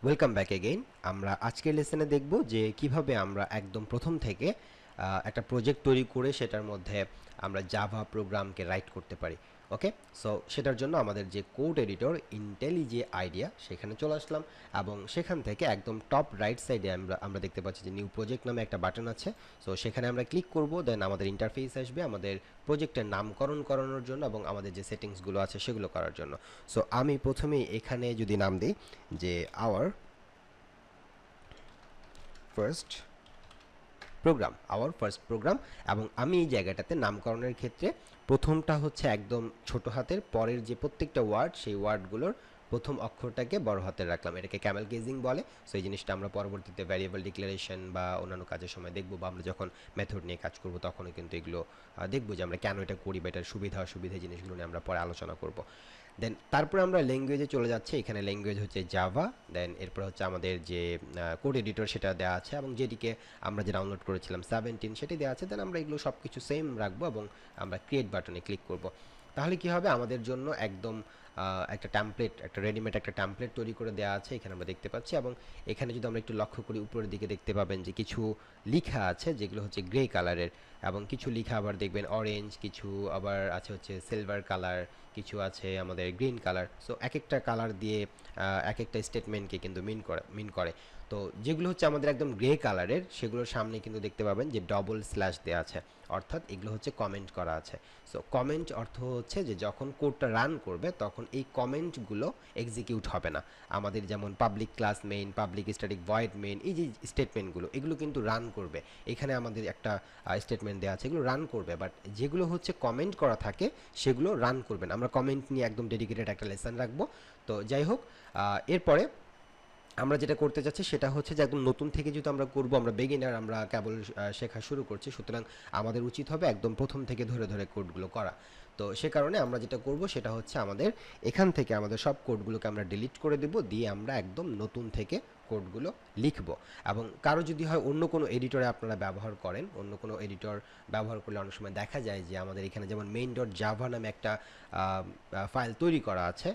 Welcome back again. আমরা আজকের লেসনে দেখব যে কিভাবে আমরা একদম প্রথম থেকে একটা প্রজেক্ট তৈরি করে সেটার মধ্যে আমরা জাভা প্রোগ্রামকে রাইট করতে পারি। ওকে, সো সেটার জন্য আমাদের যে কোড এডিটর ইন্টেলিজে আইডিয়া সেখানে চলে আসলাম এবং সেখান থেকে একদম টপ রাইট সাইডে আমরা দেখতে পাচ্ছি যে নিউ প্রজেক্ট নামে একটা বাটন আছে। সো সেখানে আমরা ক্লিক করব, দেন আমাদের ইন্টারফেস আসবে আমাদের প্রজেক্টের নামকরণ করানোর জন্য এবং আমাদের যে সেটিংসগুলো আছে সেগুলো করার জন্য। সো আমি প্রথমেই এখানে যদি নাম দিই যে আওয়ার ফার্স্ট প্রোগ্রাম এবং আমি এই জায়গাটাতে নামকরণের ক্ষেত্রে প্রথমটা হচ্ছে একদম ছোট হাতের, পরের যে প্রত্যেকটা ওয়ার্ড সেই ওয়ার্ডগুলোর প্রথম অক্ষরটাকে বড় হাতের রাখলাম। এটাকে ক্যামেল কেজিং বলে। সো এই জিনিসটা আমরা পরবর্তীতে ভ্যারিয়েবল ডিক্লারেশন বা অন্যান্য কাজের সময় দেখবো, বা আমরা যখন মেথড নিয়ে কাজ করব তখনও কিন্তু এগুলো দেখবো যে আমরা কেন এটা করি বা এটার সুবিধা অসুবিধা জিনিসগুলো নিয়ে আমরা পরে আলোচনা করব। দেন তারপরে আমরা ল্যাঙ্গুয়েজে চলে যাচ্ছি। এখানে ল্যাঙ্গুয়েজ হচ্ছে জাভা। দেন এরপর হচ্ছে আমাদের যে কোড এডিটর সেটা দেওয়া আছে এবং যেটিকে আমরা যে ডাউনলোড করেছিলাম 17 সেটি দেওয়া আছে। দেন আমরা এগুলো সব কিছু সেম রাখবো এবং আমরা ক্রিয়েট বাটনে ক্লিক করব। তাহলে কি হবে, আমাদের জন্য একদম একটা ট্যাম্পলেট, একটা রেডিমেড একটা ট্যাম্পলেট তৈরি করে দেওয়া আছে এখানে আমরা দেখতে পাচ্ছি। এবং এখানে যদি আমরা একটু লক্ষ্য করি উপরের দিকে দেখতে পাবেন যে কিছু লেখা আছে যেগুলো হচ্ছে গ্রে কালারের, এবং কিছু লেখা আবার দেখবেন অরেঞ্জ, কিছু আবার আছে হচ্ছে সিলভার কালার, কিছু আছে আমাদের গ্রিন কালার। সো এক একটা কালার দিয়ে এক একটা স্টেটমেন্টকে কিন্তু মিন করে। তো যেগুলো হচ্ছে আমাদের একদম গ্রে কালারের সেগুলোর সামনে কিন্তু দেখতে পাবেন যে ডবল স্ল্যাশ দেওয়া আছে, অর্থাৎ এগুলো হচ্ছে কমেন্ট করা আছে। সো কমেন্ট অর্থ হচ্ছে যে যখন কোডটা রান করবে তখন এই কমেন্টগুলো এক্সিকিউট হবে না। আমাদের যেমন public class main, public static void main, এই যে স্টেটমেন্টগুলো এগুলো কিন্তু রান করবে। এখানে আমাদের একটা স্টেটমেন্ট দেওয়া আছে এগুলো রান করবে, বাট যেগুলো হচ্ছে কমেন্ট করা থাকে সেগুলো রান করবে না। আমরা কমেন্ট নিয়ে একদম ডেডিকেটেড একটা লেসন রাখবো। তো যাই হোক, এরপরে আমরা যেটা করতে যাচ্ছি সেটা হচ্ছে যে একদম নতুন থেকে যেহেতু আমরা করব, আমরা বেগিনার, আমরা কেবল শেখা শুরু করছি, সুতরাং আমাদের উচিত হবে একদম প্রথম থেকে ধরে ধরে কোডগুলো করা। তো সে কারণে আমরা যেটা করব সেটা হচ্ছে আমাদের এখান থেকে আমাদের সব কোডগুলোকে আমরা ডিলিট করে দেব, দিয়ে আমরা একদম নতুন থেকে কোডগুলো লিখব। এবং কারো যদি হয় অন্য কোনো এডিটরে আপনারা ব্যবহার করেন, অন্য কোনো এডিটর ব্যবহার করলে অনেক সময় দেখা যায় যে আমাদের এখানে যেমন মেইন ডট জাভা নামে একটা ফাইল তৈরি করা আছে,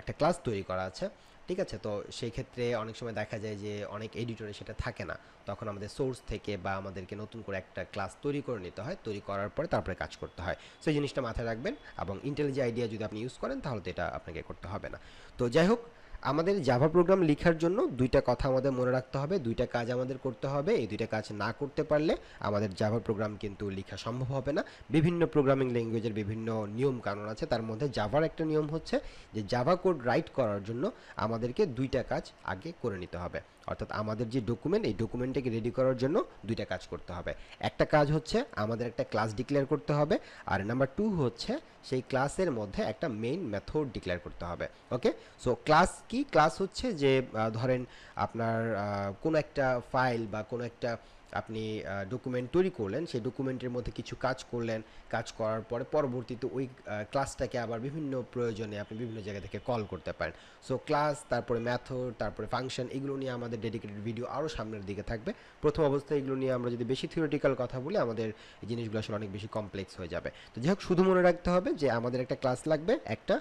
একটা ক্লাস তৈরি করা আছে, ঠিক আছে। তো সেই ক্ষেত্রে অনেক সময় দেখা যায় যে অনেক এডিটরে সেটা থাকে না, তখন আমাদের সোর্স থেকে বা আমাদেরকে নতুন করে একটা ক্লাস তৈরি করে নিতে হয়, তৈরি করার পরে তারপরে কাজ করতে হয়। সেই জিনিসটা মাথায় রাখবেন এবং ইন্টেলিজেন্ট আইডিয়া যদি আপনি ইউজ করেন তাহলে তো এটা আপনাকে করতে হবে না। তো যাই হোক, আমাদের জাভা প্রোগ্রাম লেখার জন্য দুইটা কথা আমাদের মনে রাখতে হবে, দুইটা কাজ আমাদের করতে হবে। এই দুইটা কাজ না করতে পারলে আমাদের জাভা প্রোগ্রাম কিন্তু লেখা সম্ভব হবে না। বিভিন্ন প্রোগ্রামিং ল্যাঙ্গুয়েজের বিভিন্ন নিয়ম কানুন আছে, তার মধ্যে জাভার একটা নিয়ম হচ্ছে যে জাভা কোড রাইট করার জন্য আমাদেরকে দুইটা কাজ আগে করে নিতে হবে। অর্থাৎ আমাদের যে ডকুমেন্ট, এই ডকুমেন্টটাকে রেডি করার জন্য দুইটা কাজ করতে হবে। একটা কাজ হচ্ছে আমাদের একটা ক্লাস ডিক্লেয়ার করতে হবে, আর নাম্বার 2 হচ্ছে সেই ক্লাসের মধ্যে একটা মেইন মেথড ডিক্লেয়ার করতে হবে। ওকে, সো ক্লাস কি? ক্লাস হচ্ছে যে ধরেন আপনার কোনো একটা ফাইল বা কোনো একটা আপনি ডকুমেন্ট তৈরি করলেন, সেই ডকুমেন্টের মধ্যে কিছু কাজ করলেন, কাজ করার পরে পরবর্তীতে ওই ক্লাসটাকে আবার বিভিন্ন প্রয়োজনে আপনি বিভিন্ন জায়গা থেকে কল করতে পারেন। সো ক্লাস, তারপরে মেথড, তারপরে ফাংশন, এগুলো নিয়ে আমাদের ডেডিকেটেড ভিডিও আরও সামনের দিকে থাকবে। প্রথম অবস্থায় এগুলো নিয়ে আমরা যদি বেশি থিওরিটিক্যাল কথা বলি আমাদের এই জিনিসগুলো আসলে অনেক বেশি কমপ্লেক্স হয়ে যাবে। তো যাই হোক, শুধু মনে রাখতে হবে যে আমাদের একটা ক্লাস লাগবে, একটা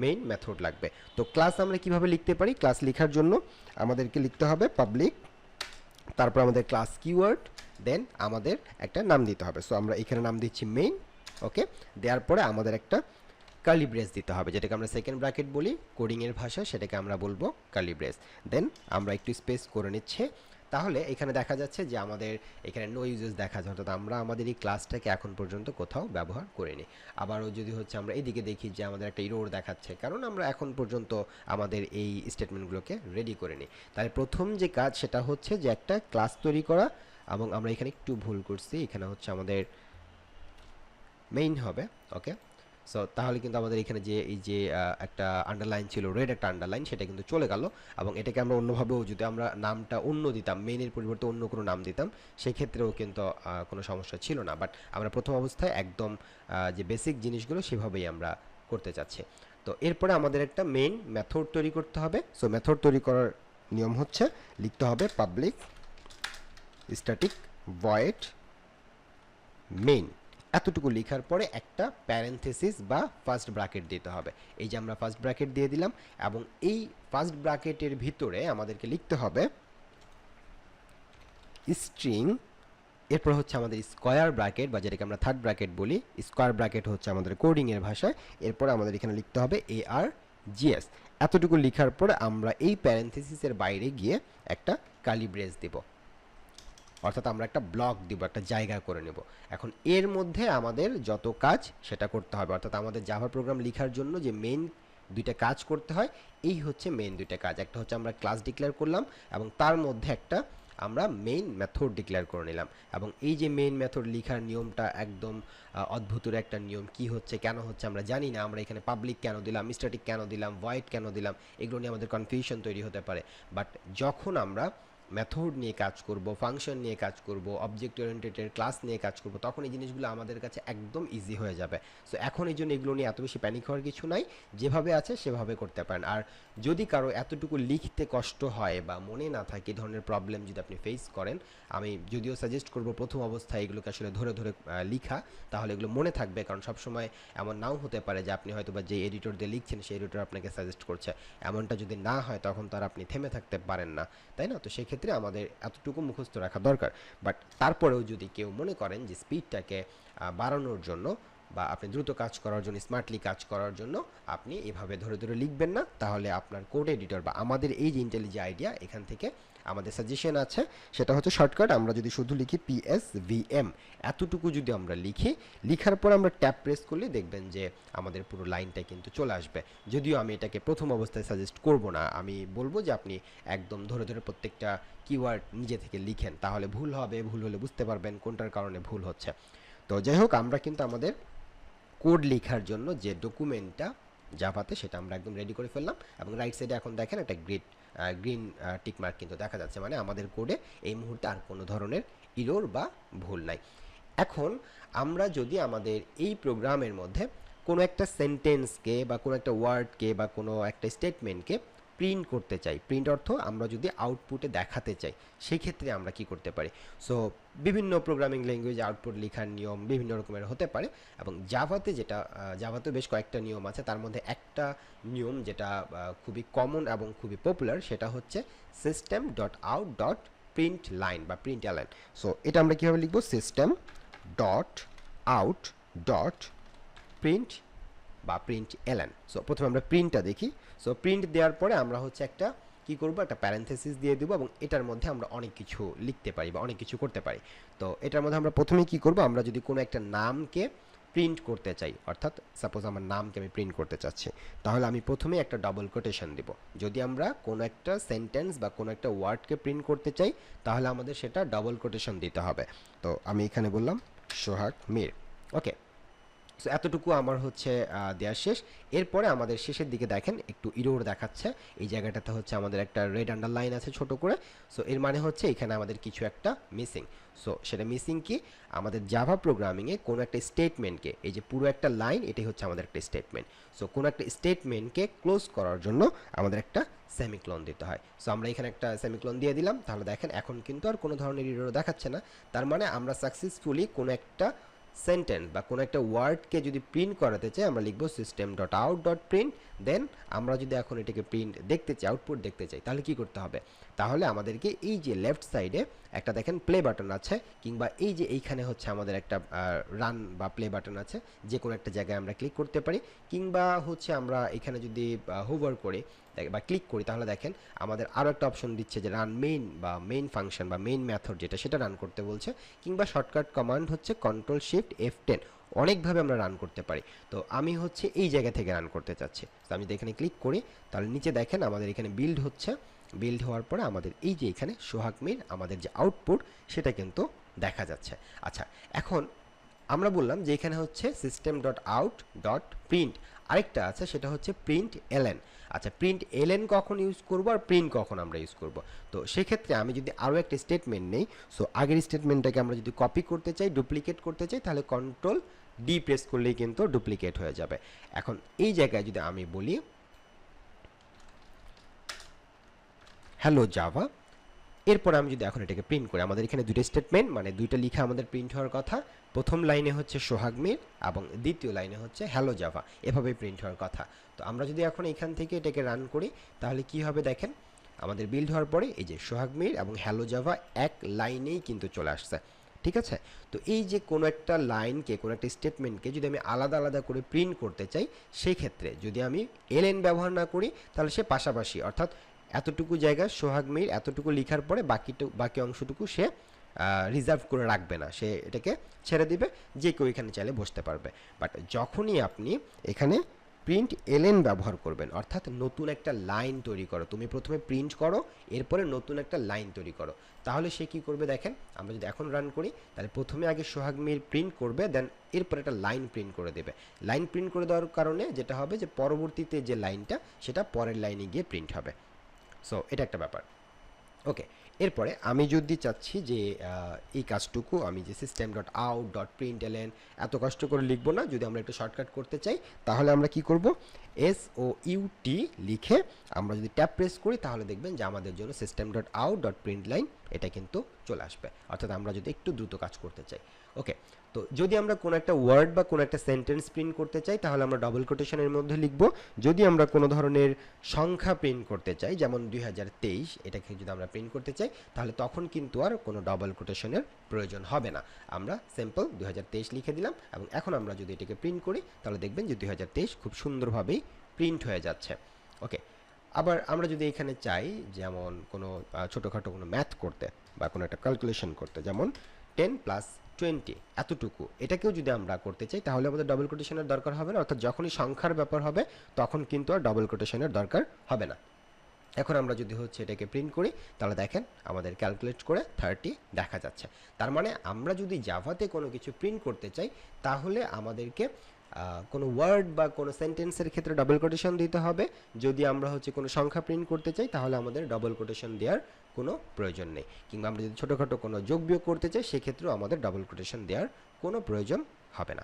মেইন মেথড লাগবে। তো ক্লাস আমরা কিভাবে লিখতে পারি? ক্লাস লেখার জন্য আমাদেরকে লিখতে হবে পাবলিক, তারপর আমাদের ক্লাস কিওয়ার্ড, দেন আমাদের একটা নাম দিতে হবে। সো আমরা এখানে নাম দিচ্ছি মেইন। ওকে, দেওয়ার পরে আমাদের একটা কার্লি ব্রেস দিতে হবে, যেটাকে আমরা সেকেন্ড ব্র্যাকেট বলি কোডিংয়ের ভাষা, সেটাকে আমরা বলবো কার্লি ব্রেস। দেন আমরা একটু স্পেস করে নিচ্ছে। তাহলে এখানে দেখা যাচ্ছে যে আমাদের এখানে নো ইউজেস দেখা যায়, অর্থাৎ আমরা আমাদের এই ক্লাসটাকে এখন পর্যন্ত কোথাও ব্যবহার করিনি। আবারও যদি হচ্ছে আমরা এদিকে দেখি যে আমাদের একটা ইরোর দেখাচ্ছে, কারণ আমরা এখন পর্যন্ত আমাদের এই স্টেটমেন্টগুলোকে রেডি করিনি। তাহলে প্রথম যে কাজ সেটা হচ্ছে যে একটা ক্লাস তৈরি করা, এবং আমরা এখানে একটু ভুল করছি, এখানে হচ্ছে আমাদের মেইন হবে। ওকে, সো তাহলে কিন্তু আমাদের এখানে যে এই যে একটা আন্ডারলাইন ছিল, রেড একটা আন্ডারলাইন, সেটা কিন্তু চলে গেল। এবং এটাকে আমরা অন্যভাবেও যদি আমরা নামটা অন্য দিতাম, মেইনের পরিবর্তে অন্য কোনো নাম দিতাম, সেক্ষেত্রেও কিন্তু কোনো সমস্যা ছিল না। বাট আমরা প্রথম অবস্থায় একদম যে বেসিক জিনিসগুলো সেভাবেই আমরা করতে চাচ্ছি। তো এরপরে আমাদের একটা মেইন মেথড তৈরি করতে হবে। সো মেথড তৈরি করার নিয়ম হচ্ছে লিখতে হবে পাবলিক স্ট্যাটিক ভয়েড মেইন, এতটুকু লেখার পরে একটা প্যারেনথেসিস বা ফার্স্ট ব্র্যাকেট দিতে হবে। এই যে আমরা ফার্স্ট ব্র্যাকেট দিয়ে দিলাম এবং এই ফার্স্ট ব্র্যাকেটের ভিতরে আমাদেরকে লিখতে হবে স্ট্রিং, এরপর হচ্ছে আমাদের স্কয়ার ব্র্যাকেট বা যেটাকে আমরা থার্ড ব্র্যাকেট বলি, স্কয়ার ব্র্যাকেট হচ্ছে আমাদের কোডিং এর ভাষায়। এরপর আমাদের এখানে লিখতে হবে ARGS। এতটুকু লেখার পরে আমরা এই প্যারেনথেসিসের বাইরে গিয়ে একটা কার্লি ব্রেস দিব, অর্থাৎ আমরা একটা ব্লক দিব, একটা জায়গা করে নেব। এখন এর মধ্যে আমাদের যত কাজ সেটা করতে হবে, অর্থাৎ আমাদের জাভা প্রোগ্রাম লেখার জন্য যে মেইন দুইটা কাজ করতে হয়, এই হচ্ছে মেইন দুইটা কাজ। একটা হচ্ছে আমরা ক্লাস ডিক্লেয়ার করলাম এবং তার মধ্যে একটা আমরা মেইন মেথড ডিক্লেয়ার করে নিলাম। এবং এই যে মেইন মেথড লেখার নিয়মটা একদম অদ্ভুতের একটা নিয়ম, কি হচ্ছে কেন হচ্ছে আমরা জানি না। আমরা এখানে পাবলিক কেন দিলাম, স্ট্যাটিক কেন দিলাম, ভয়েড কেন দিলাম, এগুলো নিয়ে আমাদের কনফিউশন তৈরি হতে পারে। বাট যখন আমরা মেথড নিয়ে কাজ করব, ফাংশন নিয়ে কাজ করব, অবজেক্ট ওরিয়েন্টেড ক্লাস নিয়ে কাজ করব, তখন এই জিনিসগুলো আমাদের কাছে একদম ইজি হয়ে যাবে। সো এখন এই জন্য এগুলো নিয়ে এত বেশি প্যানিক হওয়ার কিছু নাই, যেভাবে আছে সেভাবে করতে পারেন। আর যদি কারো এতটুকু লিখতে কষ্ট হয় বা মনে না থাকে, এই ধরনের প্রবলেম যদি আপনি ফেস করেন, আমি যদিও সাজেস্ট করব প্রথম অবস্থায় এগুলোকে আসলে ধরে ধরে লিখা, তাহলে এগুলো মনে থাকবে। কারণ সবসময় এমন নাও হতে পারে যে আপনি হয়তো বা যে এডিটর দিয়ে লিখছেন সেই এডিটর আপনাকে সাজেস্ট করছে, এমনটা যদি না হয় তখন তার আপনি থেমে থাকতে পারেন না, তাই না? তো সেই ক্ষেত্রে আমাদের এতটুকু মুখস্থ রাখা দরকার। বাট তারপরেও যদি কেউ মনে করেন যে স্পিডটাকে বাড়ানোর জন্য বা আপনি দ্রুত কাজ করার জন্য, স্মার্টলি কাজ করার জন্য আপনি এভাবে ধরে ধরে লিখবেন না, তাহলে আপনার কোড এডিটর বা আমাদের এই যে ইন্টেলিজেন্ট আইডিয়া, এখান থেকে আমাদের সাজেশন আছে, সেটা হচ্ছে শর্টকাট। আমরা যদি শুধু লিখি PSVM, এতটুকু যদি আমরা লিখি, লিখার পর আমরা ট্যাপ প্রেস করলে দেখবেন যে আমাদের পুরো লাইনটা কিন্তু চলে আসবে। যদিও আমি এটাকে প্রথম অবস্থায় সাজেস্ট করব না, আমি বলবো যে আপনি একদম ধরে ধরে প্রত্যেকটা কিওয়ার্ড নিজে থেকে লিখেন, তাহলে ভুল হবে, ভুল হলে বুঝতে পারবেন কোনটার কারণে ভুল হচ্ছে। তো যাই হোক, আমরা কিন্তু আমাদের কোড লেখার জন্য যে ডকুমেন্টটা জাভাতে, সেটা আমরা একদম রেডি করে ফেললাম। এবং রাইট সাইডে এখন দেখেন একটা গ্রিন টিক মার্ক কিন্তু দেখা যাচ্ছে, মানে আমাদের কোডে এই মুহূর্তে আর কোনো ধরনের ইরর বা ভুল নাই। এখন আমরা যদি আমাদের এই প্রোগ্রামের মধ্যে কোনো একটা সেন্টেন্সকে বা কোনো একটা ওয়ার্ডকে বা কোনো একটা স্টেটমেন্টকে প্রিন্ট করতে চাই, প্রিন্ট অর্থ আমরা যদি আউটপুটে দেখাতে চাই, সেই ক্ষেত্রে আমরা কি করতে পারি? সো বিভিন্ন প্রোগ্রামিং ল্যাঙ্গুয়েজে আউটপুট লেখার নিয়ম বিভিন্ন রকমের হতে পারে, এবং জাভাতে জাভাতে বেশ কয়েকটা নিয়ম আছে। তার মধ্যে একটা নিয়ম যেটা খুবই কমন এবং খুবই পপুলার, সেটা হচ্ছে system dot out dot print line বা প্রিন্ট এলএন। সো এটা আমরা কীভাবে লিখবো? System dot out dot print বা প্রিন্ট এলএন। সো প্রথমে আমরা প্রিন্টটা দেখি। সো প্রিন্ট দেওয়ার পরে আমরা হচ্ছে একটা কি করব, একটা প্যারেনথেসিস দিয়ে দেবো, এবং এটার মধ্যে আমরা অনেক কিছু লিখতে পারি বা অনেক কিছু করতে পারি। তো এটার মধ্যে আমরা প্রথমে কি করব, আমরা যদি কোনো একটা নামকে প্রিন্ট করতে চাই, অর্থাৎ সাপোজ আমার নামকে আমি প্রিন্ট করতে চাচ্ছি, তাহলে আমি প্রথমে একটা ডাবল কোটেশন দিব। যদি আমরা কোনো একটা সেন্টেন্স বা কোনো একটা ওয়ার্ডকে প্রিন্ট করতে চাই, তাহলে আমাদের সেটা ডাবল কোটেশন দিতে হবে। তো আমি এখানে বললাম সোহাগ মির। ওকে, সো এতটুকু আমার হচ্ছে দেওয়া শেষ। এরপরে আমাদের শেষের দিকে দেখেন একটু ইরোর দেখাচ্ছে, এই জায়গাটাতে হচ্ছে আমাদের একটা রেড আন্ডারলাইন আছে ছোট করে। সো এর মানে হচ্ছে এখানে আমাদের কিছু একটা মিসিং। সো সেটা মিসিং কি? আমাদের জাভা প্রোগ্রামিংয়ে কোনো একটা স্টেটমেন্টকে, এই যে পুরো একটা লাইন, এটাই হচ্ছে আমাদের একটা স্টেটমেন্ট। সো কোনো একটা স্টেটমেন্টকে ক্লোজ করার জন্য আমাদের একটা সেমিক্লোন দিতে হয়। সো আমরা এখানে একটা সেমিক্লোন দিয়ে দিলাম, তাহলে দেখেন এখন কিন্তু আর কোনো ধরনের ইরোর দেখাচ্ছে না। তার মানে আমরা সাকসেসফুলি কোনো একটা সেন্টেন্স বা কোনো একটা ওয়ার্ডকে যদি প্রিন্ট করাতে চাই, আমরা লিখবো system dot out dot print. Then আমরা যদি এখন এটাকে প্রিন্ট দেখতে চাই, আউটপুট দেখতে চাই, তাহলে কি করতে হবে? তাহলে আমাদেরকে এই যে লেফট সাইডে একটা দেখেন প্লে বাটন আছে, কিংবা এই যে এইখানে হচ্ছে আমাদের একটা রান বা প্লে বাটন আছে, যে কোনো একটা জায়গায় আমরা ক্লিক করতে পারি। কিংবা হচ্ছে আমরা এখানে যদি হোভার করি বা ক্লিক করি, তাহলে দেখেন আমাদের আরও একটা অপশন দিচ্ছে যে রান মেইন বা মেইন ফাংশন বা মেইন মেথড, যেটা সেটা রান করতে বলছে। কিংবা শর্টকাট কমান্ড হচ্ছে কন্ট্রোল শিফট F10, অনেকভাবে আমরা রান করতে পারি। তো আমি হচ্ছে এই জায়গা থেকে রান করতে চাচ্ছি, তো আমি এখানে ক্লিক করি, তাহলে নিচে দেখেন আমাদের এখানে বিল্ড হচ্ছে। বিল্ড হওয়ার পরে আমাদের এই যে এখানে সোহাগ মির আমাদের যে আউটপুট, সেটা কিন্তু দেখা যাচ্ছে। আচ্ছা, এখন আমরা বললাম যে এখানে হচ্ছে system dot out dot print, আরেকটা আছে সেটা হচ্ছে প্রিন্ট এলএন। আচ্ছা, প্রিন্ট এলএন কখন ইউজ করব আর প্রিন্ট কখন আমরা ইউজ করব? তো সেক্ষেত্রে আমি যদি আরও একটা স্টেটমেন্ট নেই, সো আগের স্টেটমেন্টটাকে আমরা যদি কপি করতে চাই, ডুপ্লিকেট করতে চাই, তাহলে কন্ট্রোল ডি প্রেস করলেই কিন্তু ডুপ্লিকেট হয়ে যাবে। এখন এই জায়গায় যদি আমি বলি হ্যালো জাভা, এরপর আমি যদি এখন এটাকে প্রিন্ট করি, আমাদের এখানে দুটো স্টেটমেন্ট মানে দুইটা লেখা আমাদের প্রিন্ট হওয়ার কথা। প্রথম লাইনে হচ্ছে সোহাগ মির এবং দ্বিতীয় লাইনে হচ্ছে হ্যালো জাভা, এভাবেই প্রিন্ট হওয়ার কথা। তো আমরা যদি এখন এখান থেকে এটাকে রান করি তাহলে কি হবে দেখেন, আমাদের বিল্ড হওয়ার পরে এই যে সোহাগ মির এবং হ্যালো জাভা এক লাইনেই কিন্তু চলে আসছে। ঠিক আছে, তো এই যে কোনো একটা লাইনকে, কোনো একটা স্টেটমেন্টকে যদি আমি আলাদা আলাদা করে প্রিন্ট করতে চাই, সেই ক্ষেত্রে যদি আমি এলএন ব্যবহার না করি তাহলে সে পাশাপাশি, অর্থাৎ এতটুকু জায়গা সোহাগ মির এতটুকু লেখার পরে বাকি অংশটুকু সে রিজার্ভ করে রাখবে না, সে এটাকে ছেড়ে দিবে, যে কেউ এখানে চাইলে বসতে পারবে। বাট যখনই আপনি এখানে প্রিন্ট এলএন ব্যবহার করবেন, অর্থাৎ নতুন একটা লাইন তৈরি করো, তুমি প্রথমে প্রিন্ট করো এরপরে নতুন একটা লাইন তৈরি করো, তাহলে সে কি করবে দেখেন, আমরা যদি এখন রান করি তাহলে প্রথমে আগে সোহাগ মির প্রিন্ট করবে, দেন এরপর একটা লাইন প্রিন্ট করে দেবে। লাইন প্রিন্ট করে দেওয়ার কারণে যেটা হবে যে পরবর্তীতে যে লাইনটা সেটা পরের লাইনে গিয়ে প্রিন্ট হবে। সো এটা একটা ব্যাপার। ওকে, এরপরে আমি যদি চাচ্ছি যে এই কাজটুকু আমি যে system dot out dot print LN এত কষ্ট করে লিখবো না, যদি আমরা একটু শর্টকাট করতে চাই তাহলে আমরা কি করব, SOUT লিখে আমরা যদি ট্যাব প্রেস করি তাহলে দেখবেন যে আমাদের জন্য system dot out dot print line এটা কিন্তু চলে আসবে, অর্থাৎ আমরা যদি একটু দ্রুত কাজ করতে চাই। ওকে, তো যদি আমরা কোনো একটা ওয়ার্ড বা কোনো একটা সেন্টেন্স প্রিন্ট করতে চাই তাহলে আমরা ডবল কোটেশনের মধ্যে লিখব। যদি আমরা কোনো ধরনের সংখ্যা প্রিন্ট করতে চাই, যেমন 2023 এটাকে যদি আমরা প্রিন্ট করতে চাই তাহলে তখন কিন্তু আর কোনো ডবল কোটেশনের প্রয়োজন হবে না, আমরা সিম্পল 2023 লিখে দিলাম এবং এখন আমরা যদি এটাকে প্রিন্ট করি তাহলে দেখবেন যে 2023 খুব সুন্দরভাবেই প্রিন্ট হয়ে যাচ্ছে। ওকে, আবার আমরা যদি এখানে চাই যেমন কোনো ছোটোখাটো কোনো ম্যাথ করতে বা কোনো একটা ক্যালকুলেশন করতে, যেমন 10 + 20 এতটুকু, এটাকেও যদি আমরা করতে চাই তাহলে আমাদের ডবল কোটেশনের দরকার হবে না, অর্থাৎ যখনই সংখ্যার ব্যাপার হবে তখন কিন্তু আর ডবল কোটেশনের দরকার হবে না। এখন আমরা যদি হচ্ছে এটাকে প্রিন্ট করি তাহলে দেখেন আমাদের ক্যালকুলেট করে 30 দেখা যাচ্ছে। তার মানে আমরা যদি জাভাতে কোনো কিছু প্রিন্ট করতে চাই তাহলে আমাদেরকে কোনো ওয়ার্ড বা কোনো সেন্টেন্সের ক্ষেত্রে ডবল কোটেশন দিতে হবে। যদি আমরা হচ্ছে কোনো সংখ্যা প্রিন্ট করতে চাই তাহলে আমাদের ডবল কোটেশন দেওয়ার কোনো প্রয়োজন নেই, কিংবা আমরা যদি ছোটোখাটো কোনো যোগ বিয়োগ করতে চাই সেক্ষেত্রেও আমাদের ডবল কোটেশন দেওয়ার কোনো প্রয়োজন হবে না।